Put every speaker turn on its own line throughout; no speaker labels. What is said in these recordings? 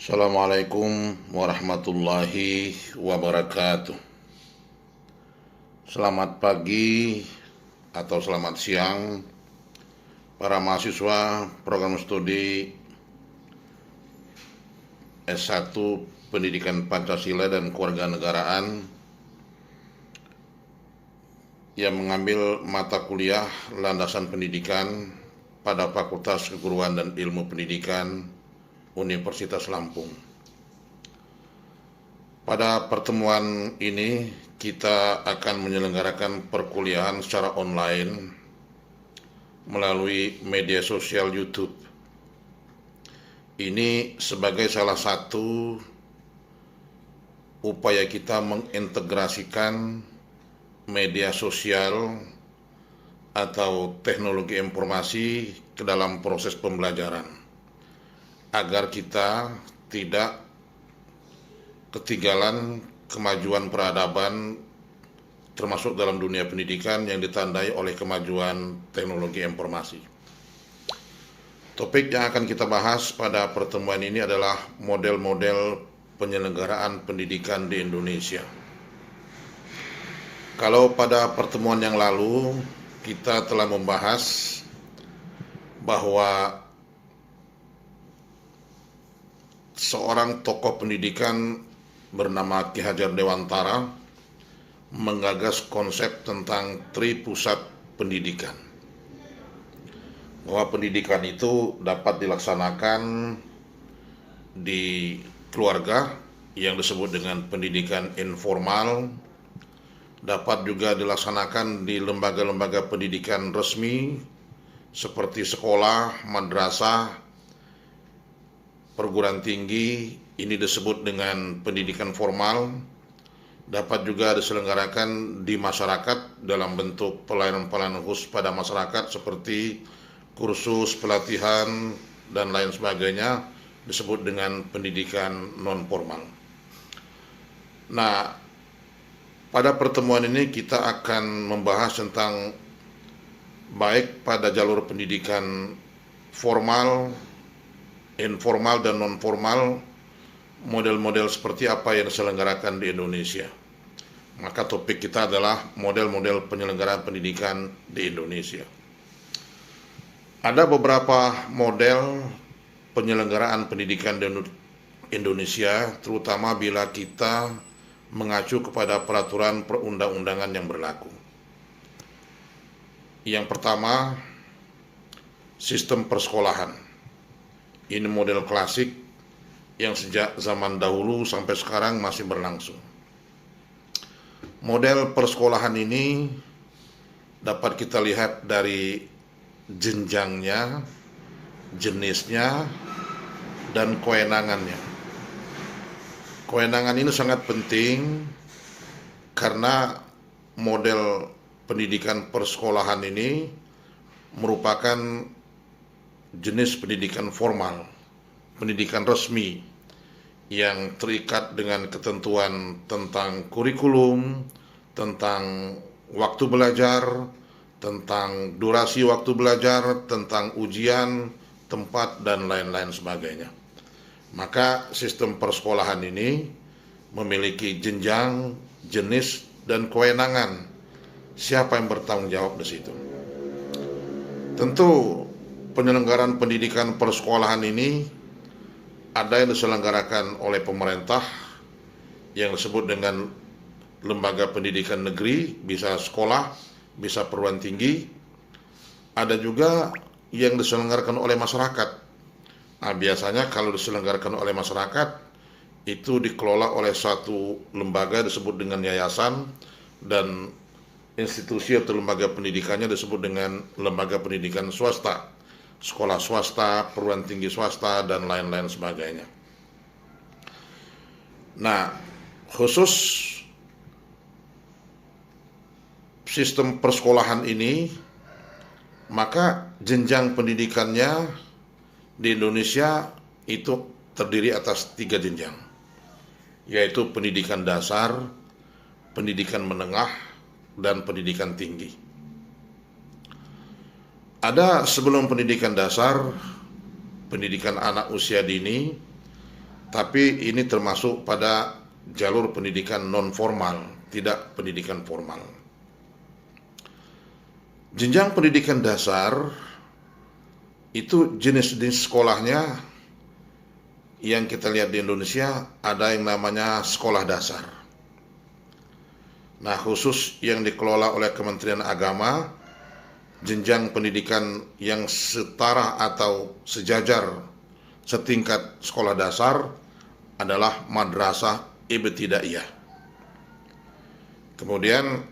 Assalamualaikum warahmatullahi wabarakatuh. Selamat pagi atau selamat siang para mahasiswa program studi S1 Pendidikan Pancasila dan Kewarganegaraan yang mengambil mata kuliah landasan pendidikan pada Fakultas Keguruan dan Ilmu Pendidikan Universitas Lampung. Pada pertemuan ini kita akan menyelenggarakan perkuliahan secara online melalui media sosial YouTube. Ini sebagai salah satu upaya kita mengintegrasikan media sosial atau teknologi informasi ke dalam proses pembelajaran, agar kita tidak ketinggalan kemajuan peradaban termasuk dalam dunia pendidikan yang ditandai oleh kemajuan teknologi informasi. Topik yang akan kita bahas pada pertemuan ini adalah model-model penyelenggaraan pendidikan di Indonesia. Kalau pada pertemuan yang lalu kita telah membahas bahwa seorang tokoh pendidikan bernama Ki Hajar Dewantara menggagas konsep tentang Tripusat Pendidikan, bahwa pendidikan itu dapat dilaksanakan di keluarga yang disebut dengan pendidikan informal, dapat juga dilaksanakan di lembaga-lembaga pendidikan resmi seperti sekolah, madrasah, perguruan tinggi, ini disebut dengan pendidikan formal, dapat juga diselenggarakan di masyarakat dalam bentuk pelayanan-pelayanan khusus pada masyarakat seperti kursus, pelatihan, dan lain sebagainya, disebut dengan pendidikan non-formal. Nah, pada pertemuan ini kita akan membahas tentang baik pada jalur pendidikan formal, informal, dan non-formal, model-model seperti apa yang diselenggarakan di Indonesia. Maka topik kita adalah model-model penyelenggaraan pendidikan di Indonesia. Ada beberapa model penyelenggaraan pendidikan di Indonesia, terutama bila kita mengacu kepada peraturan perundang-undangan yang berlaku. Yang pertama, sistem persekolahan. Ini model klasik yang sejak zaman dahulu sampai sekarang masih berlangsung. Model persekolahan ini dapat kita lihat dari jenjangnya, jenisnya, dan kewenangannya. Kewenangan ini sangat penting karena model pendidikan persekolahan ini merupakan jenis pendidikan formal, pendidikan resmi yang terikat dengan ketentuan tentang kurikulum, tentang waktu belajar, tentang durasi waktu belajar, tentang ujian, tempat, dan lain-lain sebagainya. Maka sistem persekolahan ini memiliki jenjang, jenis, dan kewenangan. Siapa yang bertanggung jawab di situ? Tentu penyelenggaraan pendidikan persekolahan ini ada yang diselenggarakan oleh pemerintah yang disebut dengan lembaga pendidikan negeri, bisa sekolah, bisa perguruan tinggi. Ada juga yang diselenggarakan oleh masyarakat. Nah, biasanya kalau diselenggarakan oleh masyarakat itu dikelola oleh satu lembaga disebut dengan yayasan, dan institusi atau lembaga pendidikannya disebut dengan lembaga pendidikan swasta, sekolah swasta, perguruan tinggi swasta, dan lain-lain sebagainya. Nah, khusus sistem persekolahan ini, maka jenjang pendidikannya di Indonesia itu terdiri atas 3 jenjang, yaitu pendidikan dasar, pendidikan menengah, dan pendidikan tinggi. Ada sebelum pendidikan dasar, pendidikan anak usia dini, tapi ini termasuk pada jalur pendidikan non formal, tidak pendidikan formal. Jenjang pendidikan dasar itu jenis-jenis sekolahnya yang kita lihat di Indonesia ada yang namanya sekolah dasar. Nah, khusus yang dikelola oleh Kementerian Agama, jenjang pendidikan yang setara atau sejajar setingkat sekolah dasar adalah madrasah ibtidaiyah. Kemudian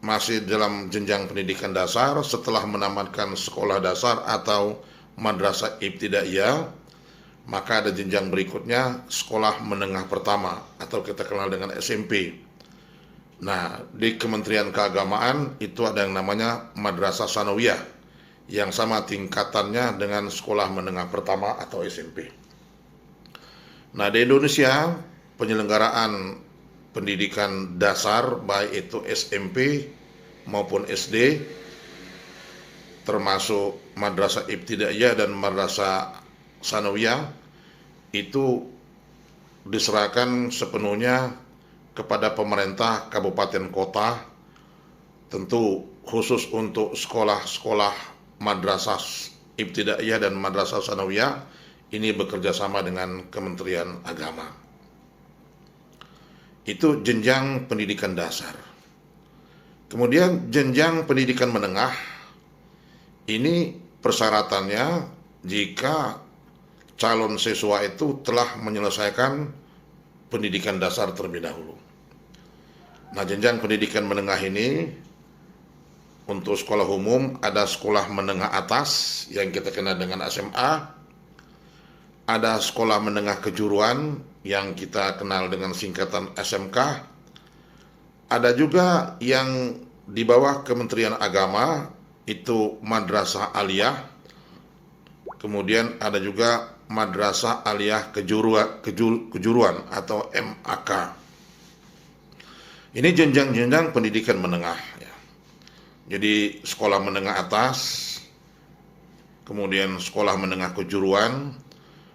masih dalam jenjang pendidikan dasar, setelah menamatkan sekolah dasar atau madrasah ibtidaiyah, maka ada jenjang berikutnya sekolah menengah pertama atau kita kenal dengan SMP. Nah, di Kementerian Keagamaan itu ada yang namanya madrasah sanawiyah yang sama tingkatannya dengan sekolah menengah pertama atau SMP. Nah, di Indonesia penyelenggaraan pendidikan dasar baik itu SMP maupun SD termasuk madrasah ibtidaiyah dan madrasah sanawiyah itu diserahkan sepenuhnya kepada pemerintah kabupaten kota, tentu khusus untuk sekolah-sekolah madrasah ibtidaiyah dan madrasah sanawiyah ini bekerja sama dengan Kementerian Agama. Itu jenjang pendidikan dasar. Kemudian jenjang pendidikan menengah, ini persyaratannya jika calon siswa itu telah menyelesaikan pendidikan dasar terlebih dahulu. Nah, jenjang pendidikan menengah ini untuk sekolah umum ada sekolah menengah atas yang kita kenal dengan SMA, ada sekolah menengah kejuruan yang kita kenal dengan singkatan SMK, ada juga yang di bawah Kementerian Agama itu madrasah aliyah, kemudian ada juga madrasah aliyah kejuruan atau MAK. Ini jenjang-jenjang pendidikan menengah ya. Jadi sekolah menengah atas, kemudian sekolah menengah kejuruan.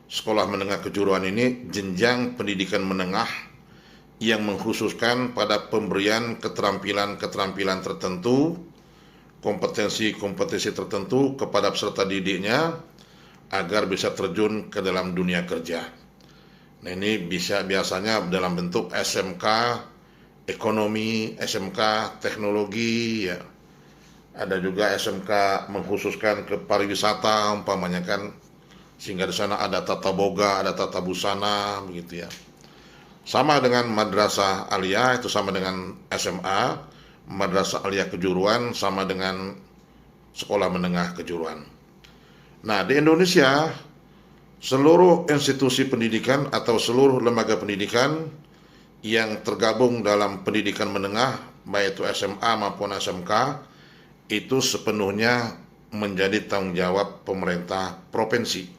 Sekolah menengah kejuruan ini jenjang pendidikan menengah yang mengkhususkan pada pemberian keterampilan-keterampilan tertentu, kompetensi-kompetensi tertentu kepada peserta didiknya agar bisa terjun ke dalam dunia kerja. Nah, ini biasanya dalam bentuk SMK ekonomi, SMK teknologi ya. Ada juga SMK mengkhususkan ke pariwisata umpamanya kan, sehingga di sana ada tata boga, ada tata busana begitu ya. Sama dengan madrasah aliyah itu sama dengan SMA, madrasah aliyah kejuruan sama dengan sekolah menengah kejuruan. Nah, di Indonesia seluruh institusi pendidikan atau seluruh lembaga pendidikan yang tergabung dalam pendidikan menengah baik itu SMA maupun SMK itu sepenuhnya menjadi tanggung jawab pemerintah provinsi.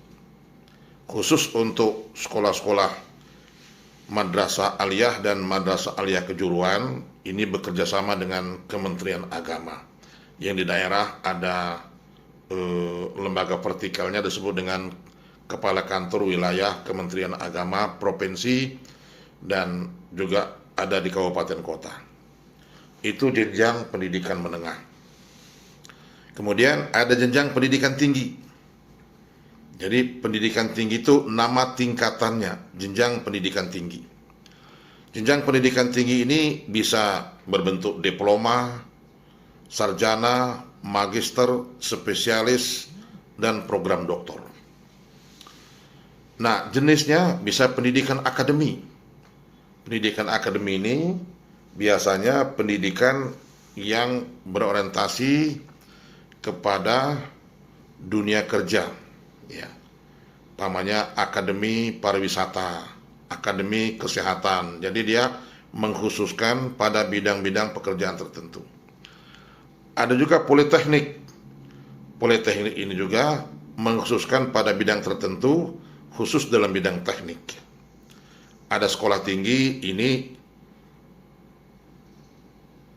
Khusus untuk sekolah-sekolah madrasah aliyah dan madrasah aliyah kejuruan ini bekerja sama dengan Kementerian Agama. Yang di daerah ada lembaga vertikalnya disebut dengan Kepala Kantor Wilayah Kementerian Agama Provinsi dan juga ada di kabupaten kota. Itu jenjang pendidikan menengah. Kemudian ada jenjang pendidikan tinggi. Jadi pendidikan tinggi itu nama tingkatannya, jenjang pendidikan tinggi. Jenjang pendidikan tinggi ini bisa berbentuk diploma, sarjana, magister, spesialis, dan program doktor. Nah, jenisnya bisa pendidikan akademi. Pendidikan akademi ini biasanya pendidikan yang berorientasi kepada dunia kerja. Ya, namanya akademi pariwisata, akademi kesehatan. Jadi dia mengkhususkan pada bidang-bidang pekerjaan tertentu. Ada juga politeknik. Politeknik ini juga mengkhususkan pada bidang tertentu, khusus dalam bidang teknik. Ada sekolah tinggi ini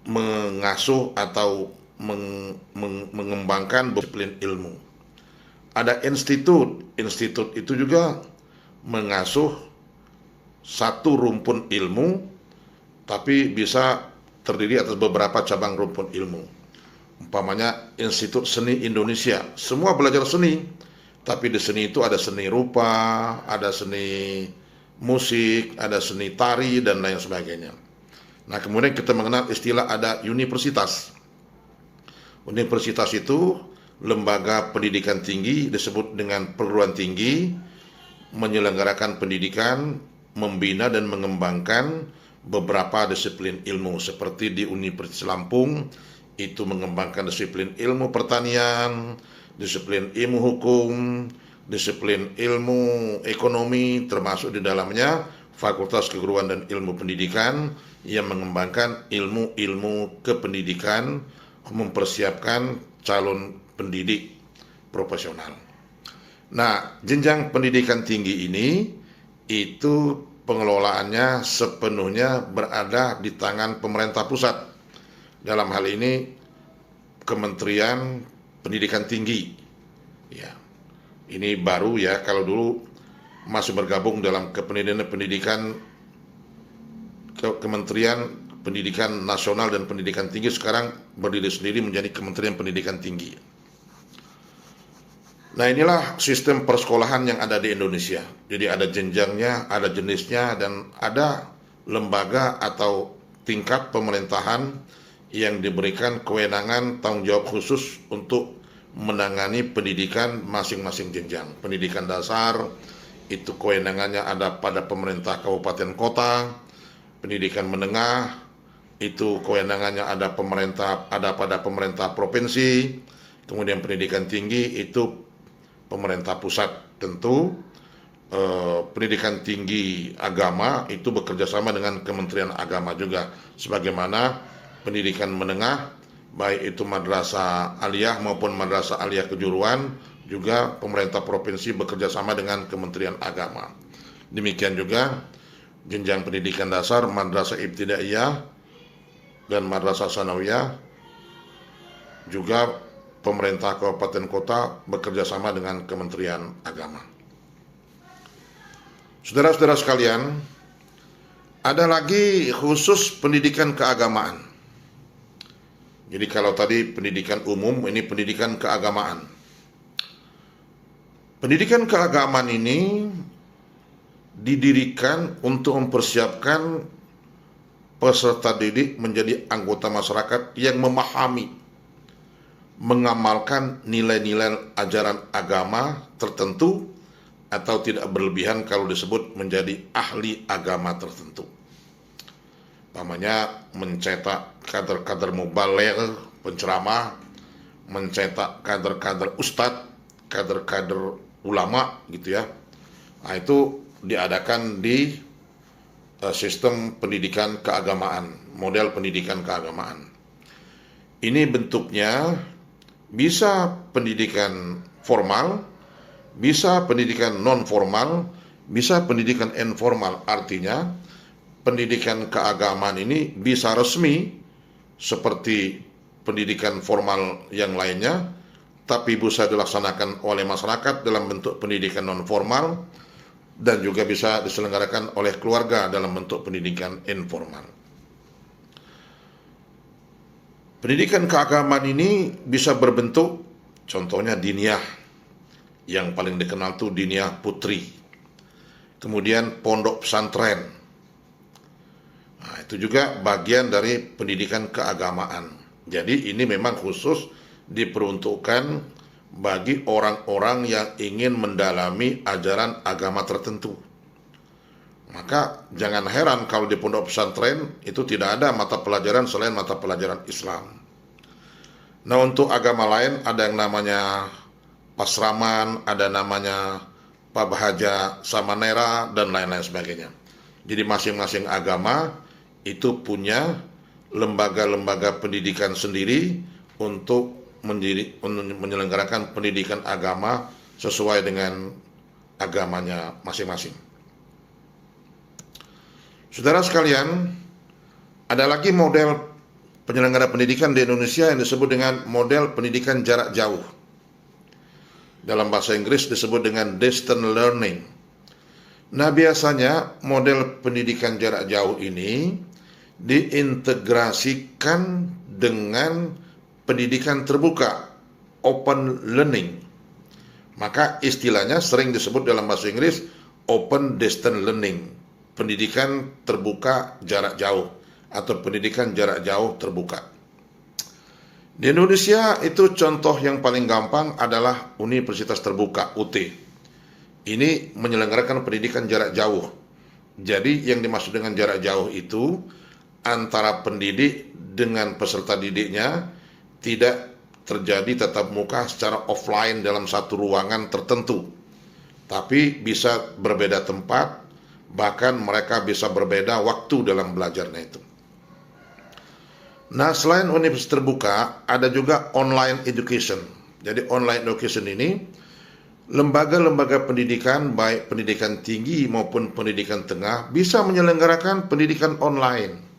mengasuh atau mengembangkan disiplin ilmu. Ada institut itu juga mengasuh satu rumpun ilmu, tapi bisa terdiri atas beberapa cabang rumpun ilmu. Umpamanya Institut Seni Indonesia, semua belajar seni, tapi di seni itu ada seni rupa, ada seni musik, ada seni tari, dan lain sebagainya. Nah, kemudian kita mengenal istilah ada universitas. Universitas itu lembaga pendidikan tinggi, disebut dengan perguruan tinggi, menyelenggarakan pendidikan, membina dan mengembangkan beberapa disiplin ilmu. Seperti di Universitas Lampung, itu mengembangkan disiplin ilmu pertanian, disiplin ilmu hukum, disiplin ilmu ekonomi, termasuk di dalamnya Fakultas Keguruan dan Ilmu Pendidikan yang mengembangkan ilmu-ilmu kependidikan, mempersiapkan calon pendidik profesional. Nah, jenjang pendidikan tinggi ini itu pengelolaannya sepenuhnya berada di tangan pemerintah pusat. Dalam hal ini Kementerian Pendidikan Tinggi. Ya. Ini baru ya, kalau dulu masih bergabung dalam Pendidikan Kementerian Pendidikan Nasional dan Pendidikan Tinggi, sekarang berdiri sendiri menjadi Kementerian Pendidikan Tinggi. Nah, inilah sistem persekolahan yang ada di Indonesia. Jadi ada jenjangnya, ada jenisnya, dan ada lembaga atau tingkat pemerintahan yang diberikan kewenangan tanggung jawab khusus untuk menangani pendidikan masing-masing jenjang. Pendidikan dasar itu kewenangannya ada pada pemerintah kabupaten kota, pendidikan menengah itu kewenangannya ada pada pemerintah provinsi, kemudian pendidikan tinggi itu pemerintah pusat. Tentu pendidikan tinggi agama itu bekerja sama dengan Kementerian Agama juga, sebagaimana pendidikan menengah baik itu madrasah aliyah maupun madrasah aliyah kejuruan, juga pemerintah provinsi bekerja sama dengan Kementerian Agama. Demikian juga jenjang pendidikan dasar, madrasah ibtidaiyah dan madrasah sanawiyah, juga pemerintah kabupaten kota bekerja sama dengan Kementerian Agama. Saudara-saudara sekalian, ada lagi khusus pendidikan keagamaan. Jadi kalau tadi pendidikan umum, ini pendidikan keagamaan. Pendidikan keagamaan ini didirikan untuk mempersiapkan peserta didik menjadi anggota masyarakat yang memahami, mengamalkan nilai-nilai ajaran agama tertentu atau tidak berlebihan kalau disebut menjadi ahli agama tertentu. Namanya mencetak kader-kader mubaligh, penceramah, mencetak kader-kader ustadz, kader-kader ulama gitu ya. Nah, itu diadakan di sistem pendidikan keagamaan, model pendidikan keagamaan. Ini bentuknya bisa pendidikan formal, bisa pendidikan non formal, bisa pendidikan informal. Artinya pendidikan keagamaan ini bisa resmi seperti pendidikan formal yang lainnya, tapi bisa dilaksanakan oleh masyarakat dalam bentuk pendidikan non formal, dan juga bisa diselenggarakan oleh keluarga dalam bentuk pendidikan informal. Pendidikan keagamaan ini bisa berbentuk, contohnya diniyah, yang paling dikenal itu diniyah putri, kemudian pondok pesantren. Nah, itu juga bagian dari pendidikan keagamaan. Jadi ini memang khusus diperuntukkan bagi orang-orang yang ingin mendalami ajaran agama tertentu. Maka jangan heran kalau di pondok pesantren itu tidak ada mata pelajaran selain mata pelajaran Islam. Nah, untuk agama lain ada yang namanya pasraman, ada namanya pabahaja samanera, dan lain-lain sebagainya. Jadi masing-masing agama itu punya lembaga-lembaga pendidikan sendiri untuk menyelenggarakan pendidikan agama sesuai dengan agamanya masing-masing. Saudara sekalian, ada lagi model penyelenggara pendidikan di Indonesia yang disebut dengan model pendidikan jarak jauh. Dalam bahasa Inggris disebut dengan distance learning. Nah, biasanya model pendidikan jarak jauh ini diintegrasikan dengan pendidikan terbuka, open learning. Maka istilahnya sering disebut dalam bahasa Inggris open distance learning, pendidikan terbuka jarak jauh atau pendidikan jarak jauh terbuka. Di Indonesia itu contoh yang paling gampang adalah Universitas Terbuka UT. Ini menyelenggarakan pendidikan jarak jauh. Jadi yang dimaksud dengan jarak jauh itu antara pendidik dengan peserta didiknya tidak terjadi tatap muka secara offline dalam satu ruangan tertentu, tapi bisa berbeda tempat, bahkan mereka bisa berbeda waktu dalam belajarnya itu. Nah, selain universitas terbuka, ada juga online education. Jadi online education ini lembaga-lembaga pendidikan, baik pendidikan tinggi maupun pendidikan tengah, bisa menyelenggarakan pendidikan online.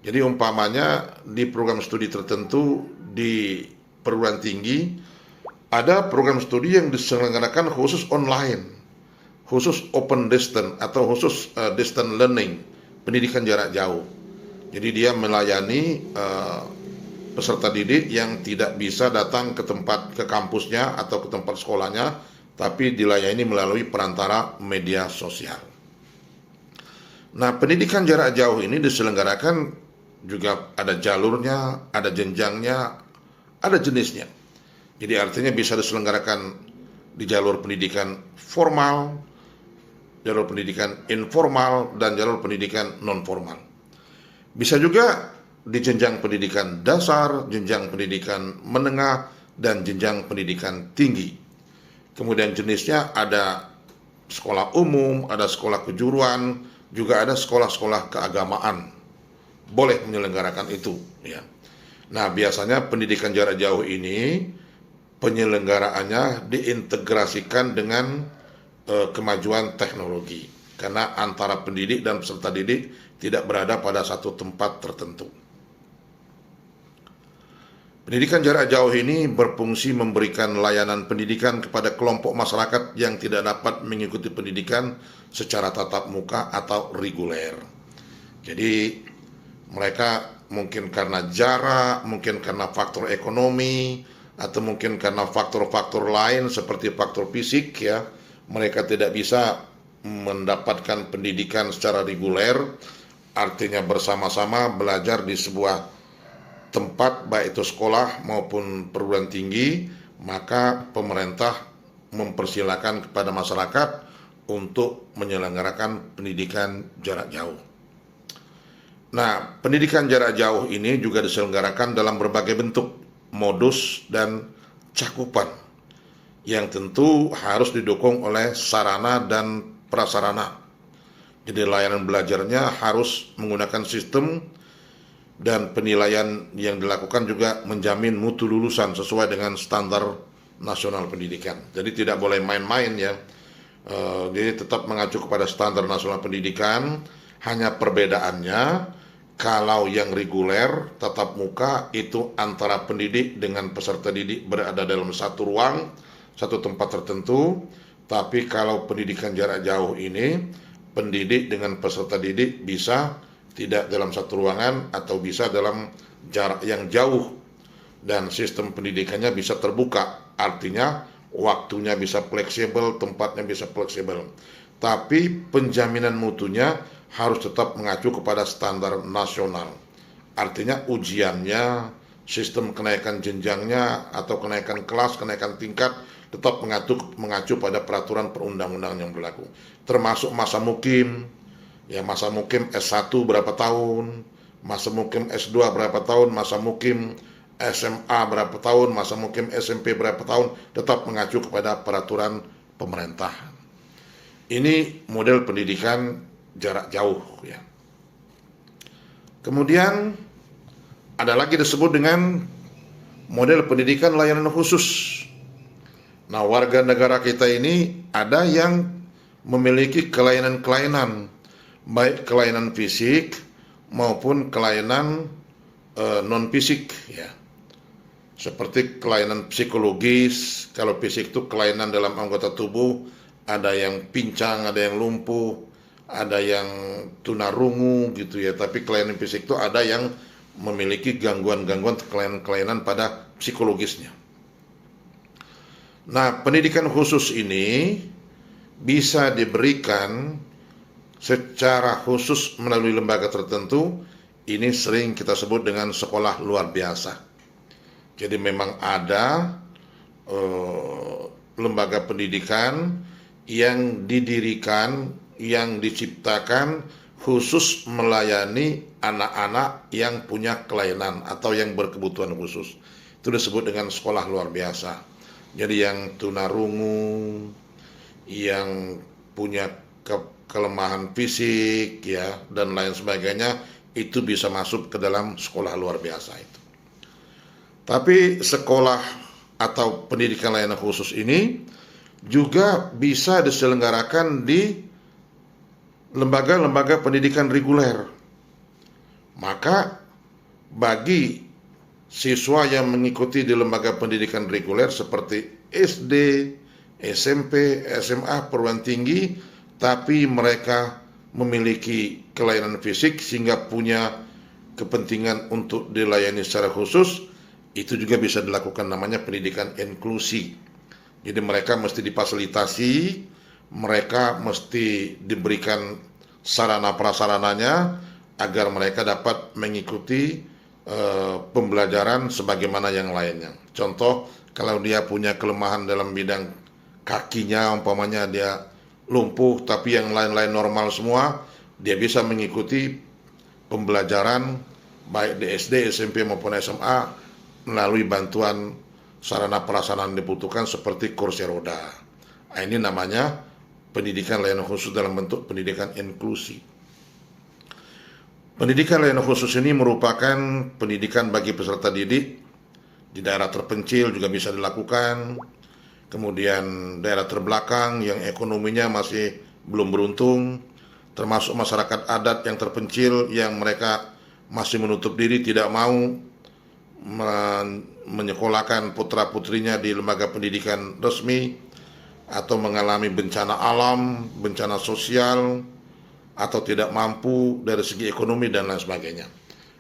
Jadi umpamanya di program studi tertentu di perguruan tinggi, ada program studi yang diselenggarakan khusus online, khusus open distance atau khusus distance learning, pendidikan jarak jauh. Jadi dia melayani peserta didik yang tidak bisa datang ke kampusnya atau ke tempat sekolahnya, tapi dilayani melalui perantara media sosial. Nah, pendidikan jarak jauh ini diselenggarakan juga ada jalurnya, ada jenjangnya, ada jenisnya. Jadi artinya bisa diselenggarakan di jalur pendidikan formal, jalur pendidikan informal, dan jalur pendidikan non formal. Bisa juga di jenjang pendidikan dasar, jenjang pendidikan menengah, dan jenjang pendidikan tinggi. Kemudian jenisnya ada sekolah umum, ada sekolah kejuruan, juga ada sekolah-sekolah keagamaan. Boleh menyelenggarakan itu, ya. Nah, biasanya pendidikan jarak jauh ini penyelenggaraannya diintegrasikan dengan kemajuan teknologi, karena antara pendidik dan peserta didik tidak berada pada satu tempat tertentu. Pendidikan jarak jauh ini berfungsi memberikan layanan pendidikan kepada kelompok masyarakat yang tidak dapat mengikuti pendidikan secara tatap muka atau reguler. Jadi mereka mungkin karena jarak, mungkin karena faktor ekonomi, atau mungkin karena faktor-faktor lain seperti faktor fisik, ya, mereka tidak bisa mendapatkan pendidikan secara reguler, artinya bersama-sama belajar di sebuah tempat, baik itu sekolah maupun perguruan tinggi, maka pemerintah mempersilakan kepada masyarakat untuk menyelenggarakan pendidikan jarak jauh. Nah, pendidikan jarak jauh ini juga diselenggarakan dalam berbagai bentuk, modus, dan cakupan, yang tentu harus didukung oleh sarana dan prasarana. Jadi layanan belajarnya harus menggunakan sistem, dan penilaian yang dilakukan juga menjamin mutu lulusan sesuai dengan standar nasional pendidikan. Jadi tidak boleh main-main, ya. Jadi tetap mengacu kepada standar nasional pendidikan. Hanya perbedaannya, kalau yang reguler tatap muka itu antara pendidik dengan peserta didik berada dalam satu ruang, satu tempat tertentu. Tapi kalau pendidikan jarak jauh ini, pendidik dengan peserta didik bisa tidak dalam satu ruangan atau bisa dalam jarak yang jauh, dan sistem pendidikannya bisa terbuka, artinya waktunya bisa fleksibel, tempatnya bisa fleksibel, tapi penjaminan mutunya harus tetap mengacu kepada standar nasional, artinya ujiannya, sistem kenaikan jenjangnya atau kenaikan kelas, kenaikan tingkat tetap mengacu pada peraturan perundang-undangan yang berlaku, termasuk masa mukim. Ya, masa mukim S1 berapa tahun, masa mukim S2 berapa tahun, masa mukim SMA berapa tahun, masa mukim SMP berapa tahun, tetap mengacu kepada peraturan pemerintah. Ini model pendidikan jarak jauh, ya. Kemudian ada lagi disebut dengan model pendidikan layanan khusus. Nah, warga negara kita ini ada yang memiliki kelainan-kelainan, baik kelainan fisik maupun kelainan non fisik, ya. Seperti kelainan psikologis. Kalau fisik itu kelainan dalam anggota tubuh ada yang pincang, ada yang lumpuh, ada yang tunarungu gitu ya. Tapi kelainan fisik itu ada yang memiliki gangguan-gangguan kelainan-kelainan pada psikologisnya. Nah, pendidikan khusus ini bisa diberikan secara khusus melalui lembaga tertentu. Ini sering kita sebut dengan sekolah luar biasa. Jadi memang ada lembaga pendidikan yang didirikan, yang diciptakan khusus melayani anak-anak yang punya kelainan atau yang berkebutuhan khusus. Itu disebut dengan sekolah luar biasa. Jadi yang tunarungu, yang punya kelemahan fisik ya dan lain sebagainya, itu bisa masuk ke dalam sekolah luar biasa itu. Tapi sekolah atau pendidikan layanan khusus ini juga bisa diselenggarakan di lembaga-lembaga pendidikan reguler. Maka bagi siswa yang mengikuti di lembaga pendidikan reguler seperti SD, SMP, SMA, perguruan tinggi, tapi mereka memiliki kelainan fisik sehingga punya kepentingan untuk dilayani secara khusus, itu juga bisa dilakukan namanya pendidikan inklusi. Jadi mereka mesti difasilitasi, mereka mesti diberikan sarana prasarananya agar mereka dapat mengikuti pembelajaran sebagaimana yang lainnya. Contoh, kalau dia punya kelemahan dalam bidang kakinya, umpamanya dia lumpuh tapi yang lain-lain normal semua, dia bisa mengikuti pembelajaran baik di SD, SMP maupun SMA melalui bantuan sarana prasarana yang dibutuhkan seperti kursi roda. Nah, ini namanya pendidikan layanan khusus dalam bentuk pendidikan inklusi. Pendidikan layanan khusus ini merupakan pendidikan bagi peserta didik di daerah terpencil juga bisa dilakukan. Kemudian daerah terbelakang yang ekonominya masih belum beruntung, termasuk masyarakat adat yang terpencil yang mereka masih menutup diri, tidak mau menyekolahkan putra-putrinya di lembaga pendidikan resmi, atau mengalami bencana alam, bencana sosial, atau tidak mampu dari segi ekonomi dan lain sebagainya.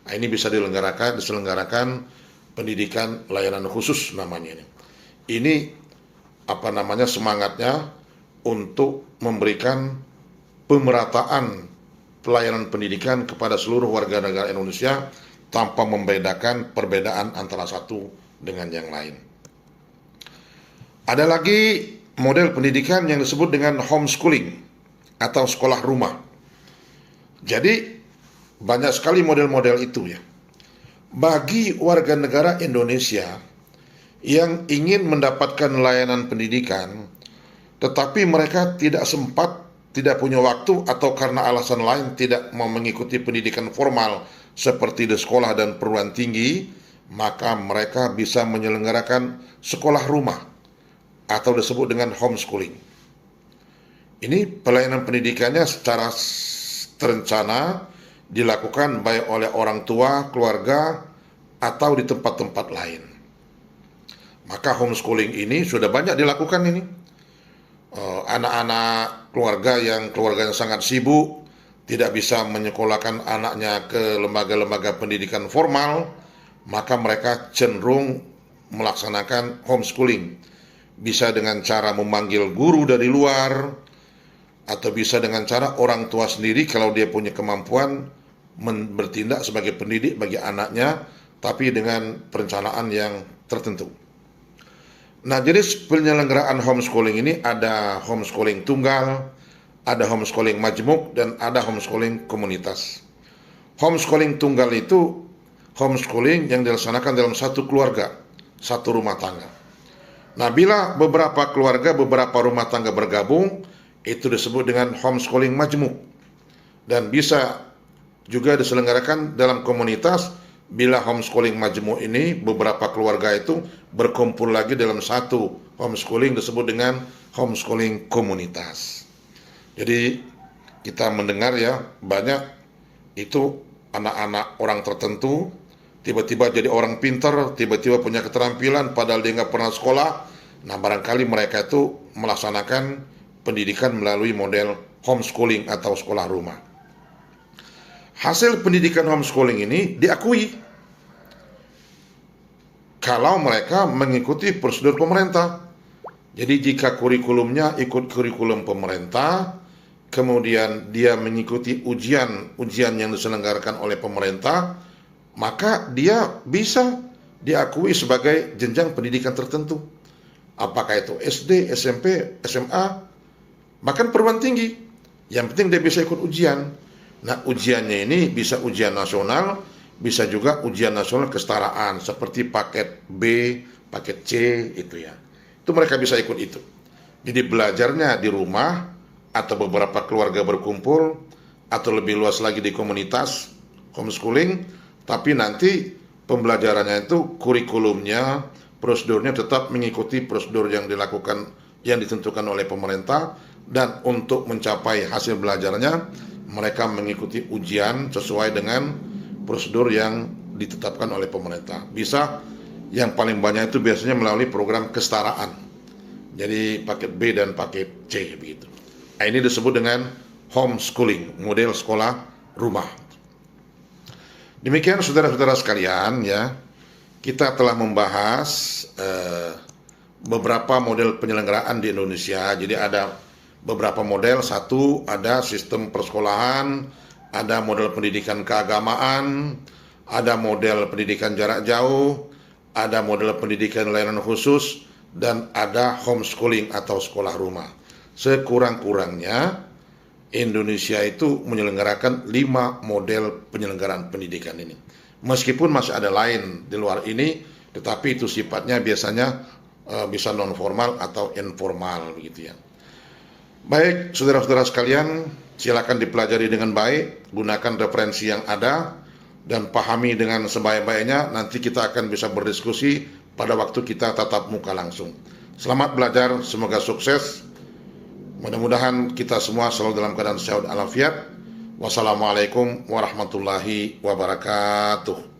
Nah, ini bisa diselenggarakan pendidikan layanan khusus namanya ini. Ini semangatnya untuk memberikan pemerataan pelayanan pendidikan kepada seluruh warga negara Indonesia tanpa membedakan perbedaan antara satu dengan yang lain. Ada lagi model pendidikan yang disebut dengan homeschooling atau sekolah rumah. Jadi banyak sekali model-model itu ya. Bagi warga negara Indonesia yang ingin mendapatkan layanan pendidikan, tetapi mereka tidak sempat, tidak punya waktu, atau karena alasan lain tidak mau mengikuti pendidikan formal seperti di sekolah dan perguruan tinggi, maka mereka bisa menyelenggarakan sekolah rumah atau disebut dengan homeschooling. Ini pelayanan pendidikannya secara terencana dilakukan baik oleh orang tua, keluarga, atau di tempat-tempat lain. Maka homeschooling ini sudah banyak dilakukan ini. Anak-anak keluarga yang sangat sibuk, tidak bisa menyekolahkan anaknya ke lembaga-lembaga pendidikan formal, maka mereka cenderung melaksanakan homeschooling. Bisa dengan cara memanggil guru dari luar, atau bisa dengan cara orang tua sendiri kalau dia punya kemampuan bertindak sebagai pendidik bagi anaknya, tapi dengan perencanaan yang tertentu. Nah, jenis penyelenggaraan homeschooling ini ada homeschooling tunggal, ada homeschooling majmuk, dan ada homeschooling komunitas. Homeschooling tunggal itu homeschooling yang dilaksanakan dalam satu keluarga, satu rumah tangga. Nah, bila beberapa keluarga, beberapa rumah tangga bergabung, itu disebut dengan homeschooling majmuk. Dan bisa juga diselenggarakan dalam komunitas. Bila homeschooling majmuk ini beberapa keluarga itu berkumpul lagi dalam satu homeschooling, disebut dengan homeschooling komunitas. Jadi kita mendengar ya, banyak itu anak-anak orang tertentu tiba-tiba jadi orang pintar, tiba-tiba punya keterampilan padahal dia nggak pernah sekolah. Nah, barangkali mereka itu melaksanakan pendidikan melalui model homeschooling atau sekolah rumah. Hasil pendidikan homeschooling ini diakui kalau mereka mengikuti prosedur pemerintah. Jadi jika kurikulumnya ikut kurikulum pemerintah, kemudian dia mengikuti ujian yang diselenggarakan oleh pemerintah, maka dia bisa diakui sebagai jenjang pendidikan tertentu. Apakah itu SD, SMP, SMA, bahkan perguruan tinggi. Yang penting dia bisa ikut ujian. Nah, ujiannya ini bisa ujian nasional, bisa juga ujian nasional kesetaraan seperti paket B, paket C itu ya. Itu mereka bisa ikut itu. Jadi belajarnya di rumah atau beberapa keluarga berkumpul atau lebih luas lagi di komunitas homeschooling, tapi nanti pembelajarannya itu kurikulumnya, prosedurnya tetap mengikuti prosedur yang dilakukan, yang ditentukan oleh pemerintah, dan untuk mencapai hasil belajarnya mereka mengikuti ujian sesuai dengan prosedur yang ditetapkan oleh pemerintah. Bisa yang paling banyak itu biasanya melalui program kesetaraan. Jadi paket B dan paket C begitu. Nah, ini disebut dengan homeschooling, model sekolah rumah. Demikian saudara-saudara sekalian ya, kita telah membahas beberapa model penyelenggaraan di Indonesia. Jadi ada beberapa model. Satu, ada sistem persekolahan, ada model pendidikan keagamaan, ada model pendidikan jarak jauh, ada model pendidikan layanan khusus, dan ada homeschooling atau sekolah rumah. Sekurang-kurangnya Indonesia itu menyelenggarakan 5 model penyelenggaraan pendidikan ini. Meskipun masih ada lain di luar ini, tetapi itu sifatnya biasanya bisa non formal atau informal begitu ya. Baik, saudara-saudara sekalian, silakan dipelajari dengan baik, gunakan referensi yang ada dan pahami dengan sebaik-baiknya. Nanti kita akan bisa berdiskusi pada waktu kita tatap muka langsung. Selamat belajar, semoga sukses. Mudah-mudahan kita semua selalu dalam keadaan sehat walafiat. Wassalamualaikum warahmatullahi wabarakatuh.